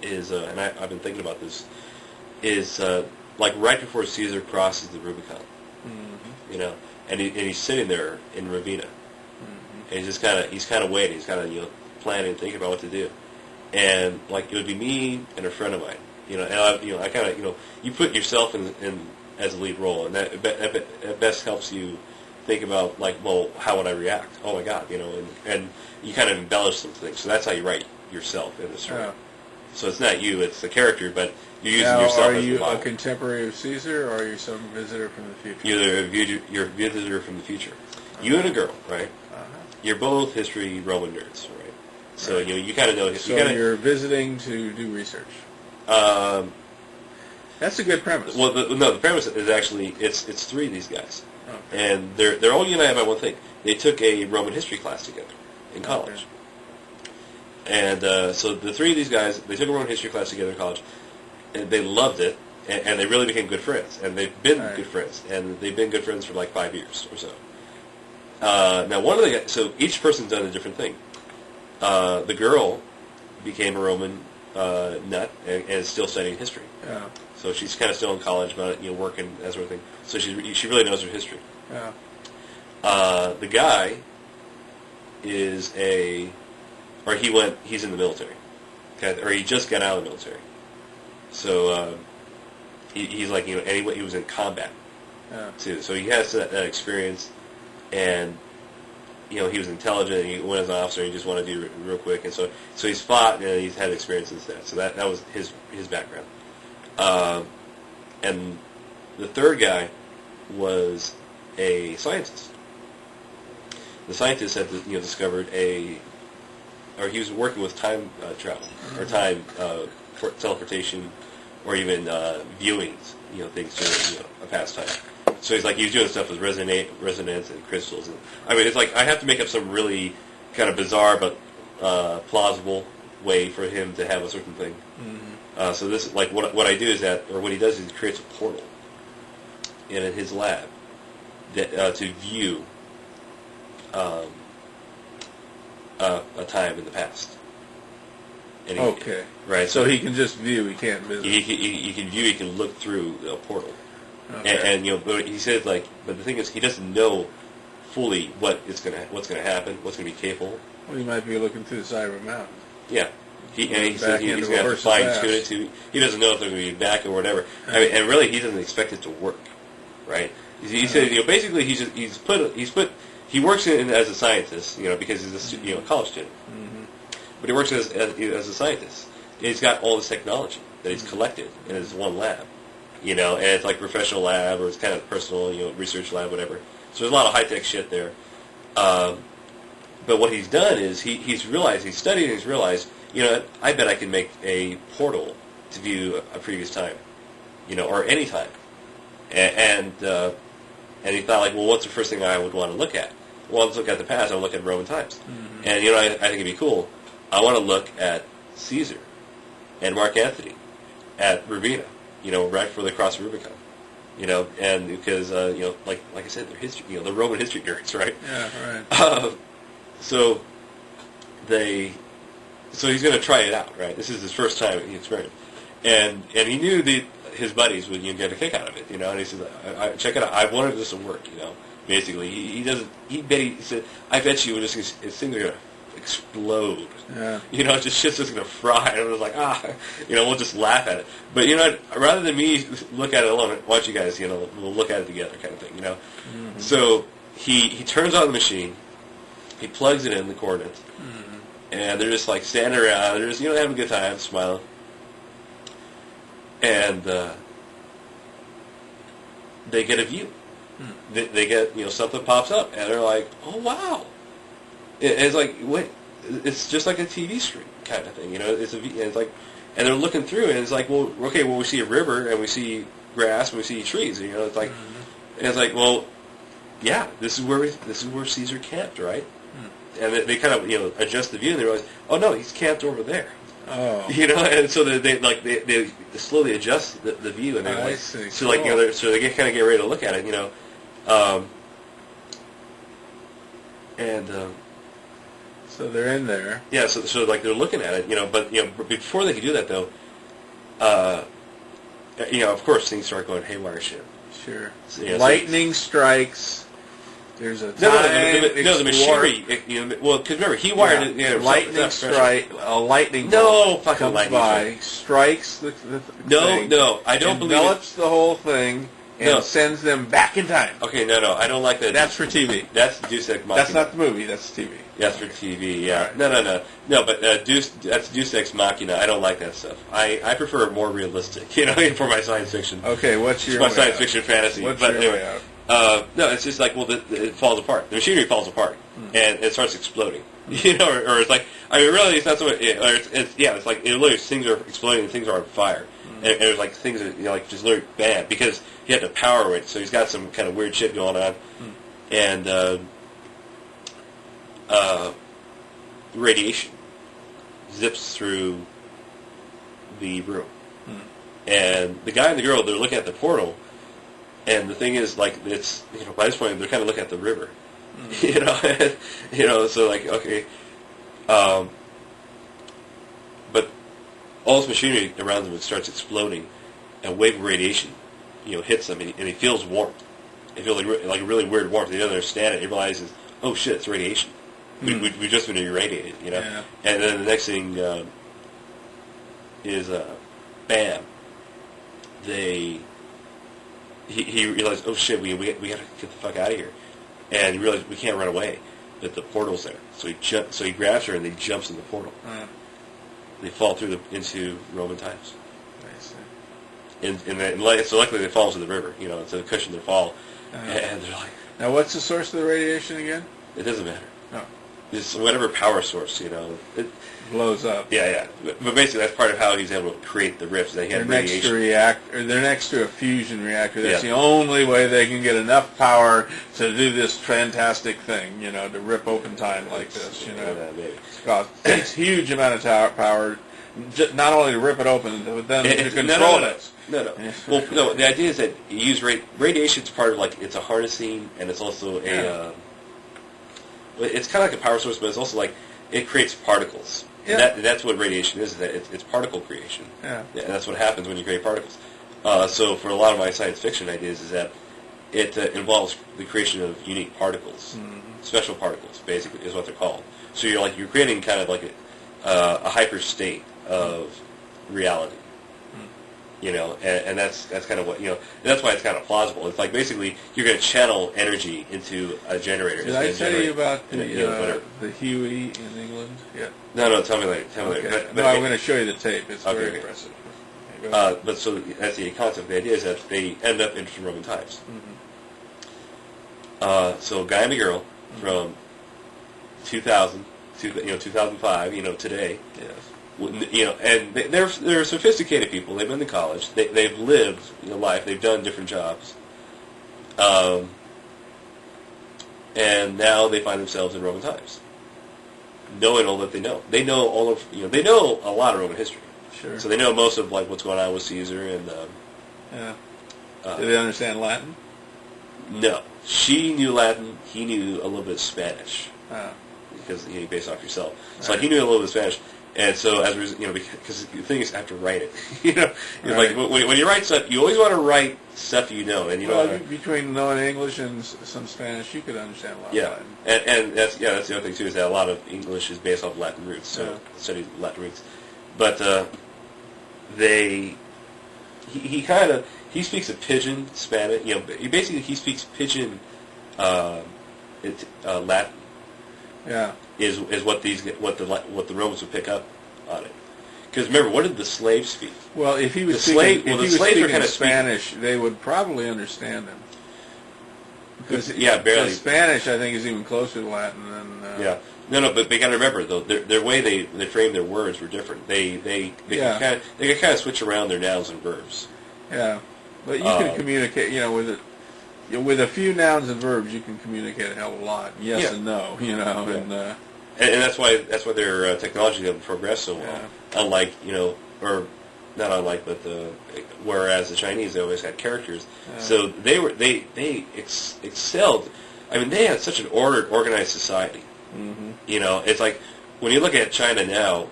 is, and I've been thinking about this, is like right before Caesar crosses the Rubicon, you know, and he's sitting there in Ravenna, and he's kind of waiting, he's kind of planning and thinking about what to do, and like it would be me and a friend of mine, and I kind of you put yourself in as a lead role, and that at best helps you think about like, well, how would I react? Oh my God, and you kind of embellish some things, so that's how you write yourself in the story. Yeah. So it's not you, it's the character, but you're using Now, yourself are as the you model. a contemporary of Caesar, or are you some visitor from the future? You're a visitor from the future. You and a girl, right? You're both history Roman nerds, right? So you kind of know history. So you're visiting to do research. That's a good premise. Well, the premise is actually it's three of these guys, Okay. and they're all united by one thing. They took a Roman history class together in college. Okay. And so the three of these guys, they took a Roman history class together in college, and they loved it, and they really became good friends. And they've been good friends, and they've been good friends for like 5 years or so. Now, one of the guys, so each person's done a different thing. The girl became a Roman nut and is still studying history. Yeah. So she's kind of still in college, but working that sort of thing. So she really knows her history. Yeah. The guy is he's in the military, okay, or he just got out of the military. So he's like anyway, he was in combat too. So he has that experience, and he was intelligent. And he went as an officer. And he just wanted to do it real quick, and so he's fought and he's had experience in that. So that was his background. And the third guy was a scientist. The scientist had discovered or he was working with time travel or time teleportation, or even viewings, things during a past time. So he's doing stuff with resonance and crystals. And, I mean, it's like I have to make up some really kind of bizarre but plausible way for him to have a certain thing. So this, like, what I do is what he does is he creates a portal in his lab to view a time in the past. And right. So he can just view; he can't visit. He can view. He can look through a portal. Okay. And but he says but the thing is, he doesn't know fully what's gonna happen, what's gonna be capable. Well, he might be looking through the side of a mountain. Yeah. He says he's going to have to fine-tune it to. He doesn't know if they're going to be back or whatever. I mean, and really, he doesn't expect it to work, right? He said, basically, he works in as a scientist, because he's a college student. But he works as a scientist. He's got all this technology that he's collected in his one lab, and it's like professional lab or it's kind of personal, research lab, whatever. So there's a lot of high-tech shit there. But what he's done is he's studied and he's realized, I bet I can make a portal to view a previous time, or any time. And he thought, well, what's the first thing I would want to look at? Well, let's look at the past. I want to look at Roman times. And, I think it'd be cool. I want to look at Caesar and Mark Antony at Ravenna, right before they cross the Rubicon. And because, like I said, they're history, the Roman history nerds, right? Yeah, right. So he's going to try it out, right? This is his first time he experienced, and he knew his buddies would get a kick out of it, And he said, "Check it out. I wanted this to work." Basically, he doesn't. He said, "I bet you this thing's going to explode." Yeah. Just shit's just going to fry. And I was like, we'll just laugh at it. But rather than me look at it alone, why don't you guys, we'll look at it together, kind of thing, So he turns on the machine. He plugs it in the coordinates, and they're just standing around. They're just having a good time, smiling, and they get a view. They get something pops up, and they're like, "Oh wow!" It's like wait, it's just like a TV screen kind of thing, It's like, and they're looking through, and it's like, well, okay, we see a river, and we see grass, and we see trees, It's like, and it's like, well, yeah, this is where Caesar camped, right? And they kind of adjust the view, and they realize, oh no, he's camped over there. Oh. And so they slowly adjust the view, and they see. So cool. So they kind of get ready to look at it, So they're in there. Yeah, so like they're looking at it, but before they could do that though, of course things start going haywire shit. Sure. So, Lightning strikes. There's a time. No, the machinery. Well, because remember he wired it. Lightning strike. A lightning. No, fucking comes lightning by, strikes the thing. No, I don't believe it. Envelops the whole thing and sends them back in time. Okay, no, I don't like that. That's for TV. That's Deus Ex Machina. That's not the movie. That's TV. That's for TV. Yeah. Right. No. But that's Deus Ex Machina. I don't like that stuff. I prefer more realistic. For my science fiction. Okay, what's your my science fiction fantasy? What's but your anyway, way out? No, it's just like it falls apart. The machinery falls apart and it starts exploding. Or it's like really it's not so. It's like literally things are exploding and things are on fire. And it was like things that like just literally bad because he had to power it. So he's got some kind of weird shit going on, and radiation zips through the room, and the guy and the girl they're looking at the portal, and the thing is like it's by this point they're kind of looking at the river, so like okay, but all this machinery around them starts exploding, and a wave of radiation, hits them, and he feels warmth. He feels like a really weird warmth. He doesn't understand it. He realizes, oh shit, it's radiation. We've just been irradiated, Yeah. And then the next thing is, bam. He realized, oh shit, we gotta get the fuck out of here, and he realized we can't run away, that the portal's there. So he grabs her and he jumps in the portal. They fall through into Roman times. I see. So luckily they fall into the river, to cushion their fall, and they're like. Now, what's the source of the radiation again? It doesn't matter. No. It's whatever power source, it blows up. Yeah. But basically, that's part of how he's able to create the rifts. They had radiation. They're next to a fusion reactor. That's the only way they can get enough power to do this fantastic thing, to rip open time like this, Maybe. It takes huge amount of power, not only to rip it open, but then to control it. No. Well, no, the idea is that you use radiation is part of, it's a harnessing, and it's also it's kind of like a power source, but it's also it creates particles. Yeah. And that's what radiation is, that it's particle creation. Yeah. And that's what happens when you create particles. So for a lot of my science fiction ideas is that it involves the creation of unique particles. Special particles, basically, is what they're called. So you're creating kind of like a hyper state of reality. And that's kind of what, and that's why it's kind of plausible. It's like basically you're going to channel energy into a generator. Did I tell you about the Huey in England? Yeah. No, tell me later. Okay. But I'm going to show you the tape. It's very impressive. But so that's the concept. The idea is that they end up in Roman times. So a guy and a girl from 2000, 2005, today. Yes. And they're sophisticated people. They've been to college. They've lived life. They've done different jobs. And now they find themselves in Roman times, knowing all that they know. They know all of they know a lot of Roman history. Sure. So they know most of what's going on with Caesar and. Do they understand Latin? No, she knew Latin. He knew a little bit of Spanish. Because he based off yourself. So he knew a little bit of Spanish. And so, as a result, because the thing is, I have to write it. Right. Like when you write stuff, you always want to write stuff you know, and between knowing English and some Spanish, you could understand a lot of Latin. And that's the other thing too, is that a lot of English is based off Latin roots. So I studied Latin roots, but he speaks a pidgin Spanish. He speaks pidgin Latin. Yeah. Is what the Romans would pick up on it. Because remember, what did the slaves speak? Well, if he was speaking Spanish, they would probably understand him. Because barely. Spanish, I think, is even closer to Latin than. No, but they got to remember though, their way they framed their words were different. They could kind of switch around their nouns and verbs. Yeah, but you can communicate, with it. With a few nouns and verbs, you can communicate a hell of a lot. Yes and no, and that's why their technology has progressed so well. Unlike or not unlike, but whereas the Chinese, they always had characters, so they excelled. I mean, they had such an organized society. Mm-hmm. You know, it's like when you look at China now,